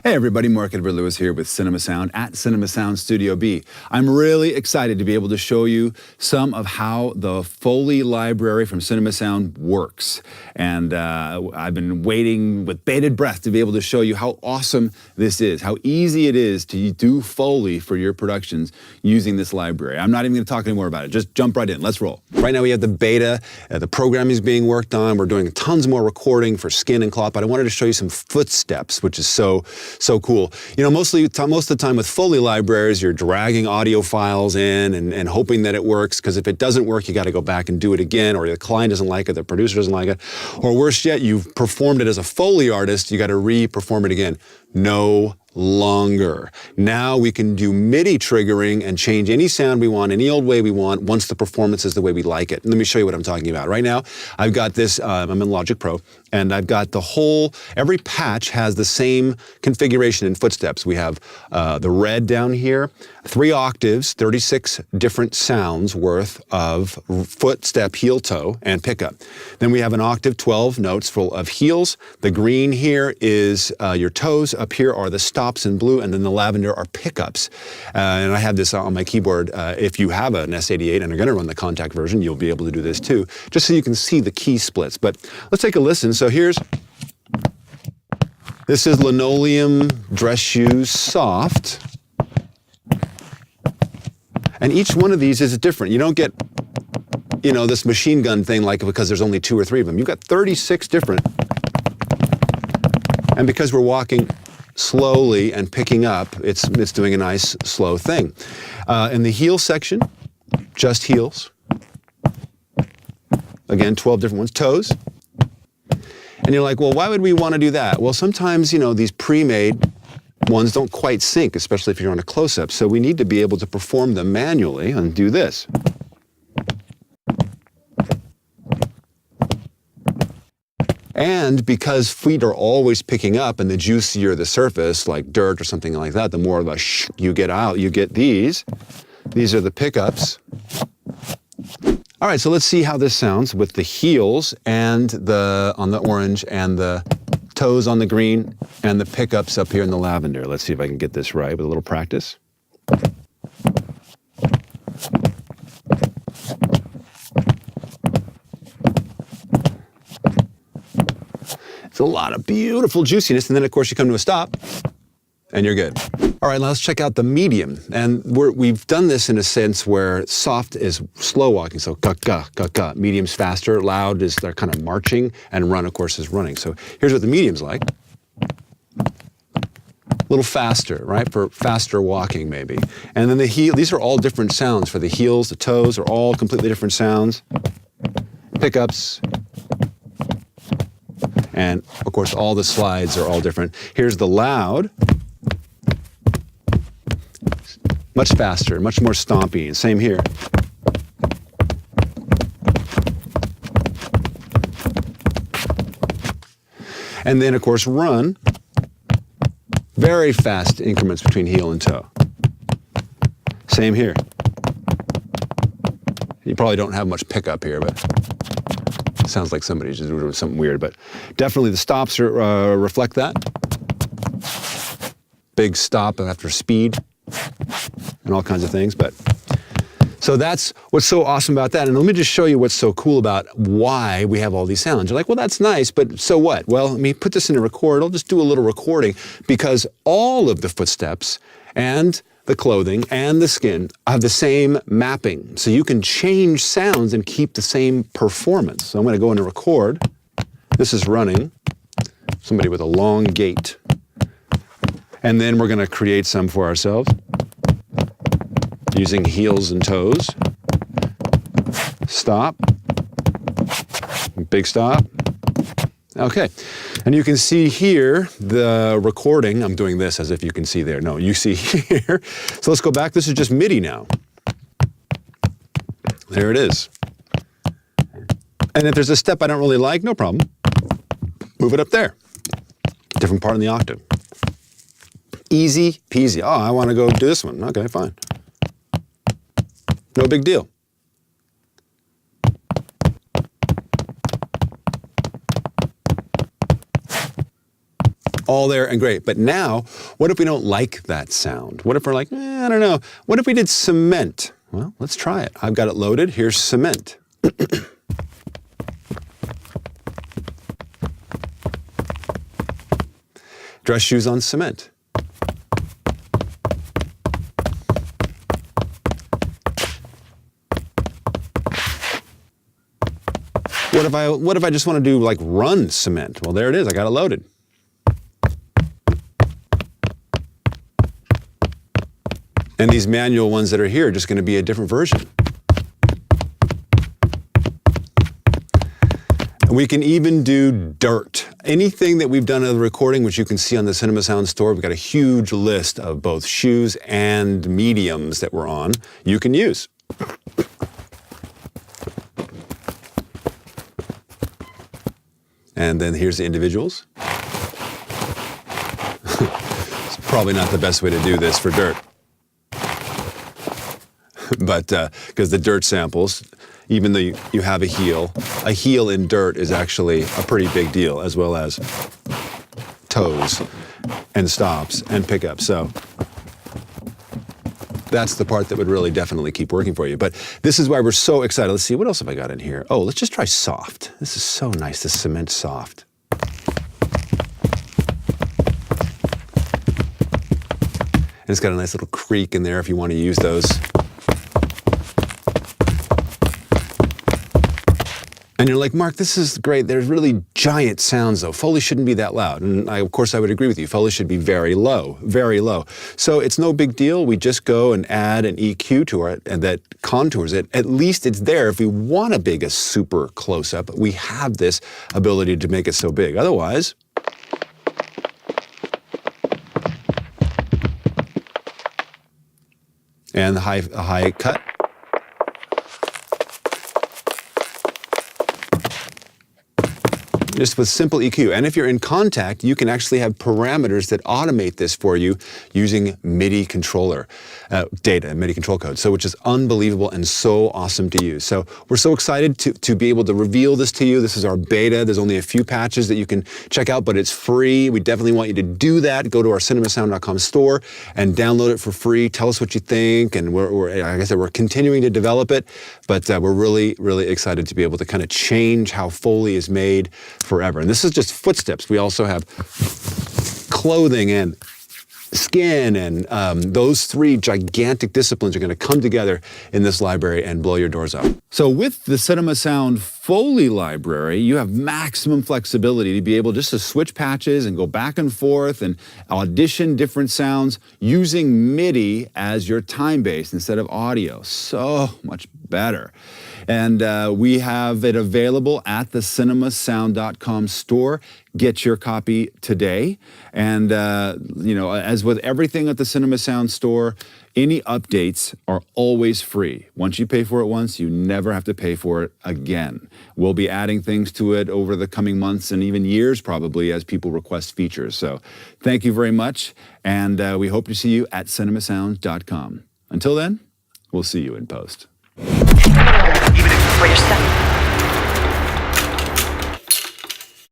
Hey everybody, Mark Edward Lewis here with Cinema Sound at Cinema Sound Studio B. I'm really excited to be able to show you some of how the Foley library from Cinema Sound works. And I've been waiting with bated breath to be able to show you how awesome this is, how easy it is to do Foley for your productions using this library. I'm not even going to talk anymore about it. Just jump right in. Let's roll. Right now we have the beta. The programming is being worked on. We're doing tons more recording for skin and cloth, but I wanted to show you some footsteps, which is so cool. You know, most of the time with Foley libraries, you're dragging audio files in and hoping that it works, because if it doesn't work, you got to go back and do it again, or the client doesn't like it, the producer doesn't like it, or worse yet, you've performed it as a Foley artist, you got to re-perform it again. No longer. Now we can do MIDI triggering and change any sound we want, any old way we want, once the performance is the way we like it. Let me show you what I'm talking about. Right now, I've got this, I'm in Logic Pro, and I've got every patch has the same configuration in footsteps. We have the red down here, 3 octaves, 36 different sounds worth of footstep, heel, toe, and pickup. Then we have an octave, 12 notes full of heels. The green here is your toes. Up here are the stops in blue, and then the lavender are pickups. And I have this on my keyboard. If you have an S88 and are going to run the Contact version, you'll be able to do this too, just so you can see the key splits. But let's take a listen. So this is Linoleum Dress Shoes Soft. And each one of these is different. You don't get, you know, this machine gun thing like because there's only 2 or 3 of them. You've got 36 different. And because we're walking slowly and picking up, it's doing a nice slow thing. In the heel section, just heels. Again, 12 different ones. Toes. And you're like, well, why would we want to do that? Well, sometimes, you know, these pre-made ones don't quite sync, especially if you're on a close-up. So we need to be able to perform them manually and do this. And because feet are always picking up, and the juicier the surface, like dirt or something like that, the more of a shh you get out, you get these. These are the pickups. All right, so let's see how this sounds with the heels and on the orange, and the toes on the green, and the pickups up here in the lavender. Let's see if I can get this right with a little practice. It's a lot of beautiful juiciness, and then of course you come to a stop, and you're good. All right, now let's check out the medium. And we've done this in a sense where soft is slow walking, so ka-ka. Medium's faster, loud is they're kind of marching, and run, of course, is running. So here's what the medium's like. A little faster, right, for faster walking maybe. And then the heel, these are all different sounds. For the heels, the toes are all completely different sounds. Pickups. And of course, all the slides are all different. Here's the loud. Much faster, much more stompy. Same here. And then, of course, run. Very fast increments between heel and toe. Same here. You probably don't have much pickup here, but it sounds like somebody's just doing something weird. But definitely the stops reflect that. Big stop after speed. And all kinds of things, but so that's what's so awesome about that. And let me just show you what's so cool about why we have all these sounds. You're like, well, that's nice, but so what? Well, let me put this in a record. I'll just do a little recording, because all of the footsteps and the clothing and the skin have the same mapping. So you can change sounds and keep the same performance. So I'm going to go into record. This is running. Somebody with a long gait. And then we're going to create some for ourselves. Using heels and toes. Stop. Big stop. Okay. And you can see here the recording. I'm doing this as if you can see there. No, you see here. So let's go back. This is just MIDI now. There it is. And if there's a step I don't really like, no problem. Move it up there. Different part in the octave. Easy peasy. Oh, I want to go do this one. Okay, fine. No big deal. all there and great. But now, what if we don't like that sound? What if we're like, I don't know. What if we did cement? Well, let's try it. I've got it loaded. Here's cement. Dress shoes on cement. What if I just want to do like run cement? Well, there it is. I got it loaded. And these manual ones that are here are just going to be a different version. We can even do dirt. Anything that we've done in the recording, which you can see on the Cinema Sound store, we've got a huge list of both shoes and mediums that we're on, you can use. And then here's the individuals. It's probably not the best way to do this for dirt. But because the dirt samples, even though you have a heel in dirt is actually a pretty big deal, as well as toes and stops and pickups. So that's the part that would really definitely keep working for you. But this is why we're so excited. Let's see, what else have I got in here? Oh, let's just try soft. This is so nice, this cement soft. And it's got a nice little creak in there if you want to use those. And you're like, Mark, this is great. There's really giant sounds, though. Foley shouldn't be that loud. And of course, I would agree with you. Foley should be very low, very low. So it's no big deal. We just go and add an EQ to it and that contours it. At least it's there. If we want to make a super close-up, we have this ability to make it so big. Otherwise, and the high cut. Just with simple EQ. And if you're in Contact, you can actually have parameters that automate this for you using MIDI controller data, MIDI control code. So which is unbelievable and so awesome to use. So we're so excited to be able to reveal this to you. This is our beta. There's only a few patches that you can check out, but it's free. We definitely want you to do that. Go to our cinemasound.com store and download it for free. Tell us what you think. And like I said, we're continuing to develop it, but we're really, really excited to be able to kind of change how Foley is made forever. And this is just footsteps. We also have clothing and skin, and those three gigantic disciplines are going to come together in this library and blow your doors up. So with the Cinema Sound Foley Library, you have maximum flexibility to be able just to switch patches and go back and forth and audition different sounds using MIDI as your time base instead of audio. So much better. And we have it available at the cinemasound.com store. Get your copy today. And, you know, as with everything at the Cinema Sound store, any updates are always free. Once you pay for it once, you never have to pay for it again. We'll be adding things to it over the coming months and even years probably as people request features. So thank you very much. And we hope to see you at cinemasound.com. Until then, we'll see you in post. Even if you for yourself.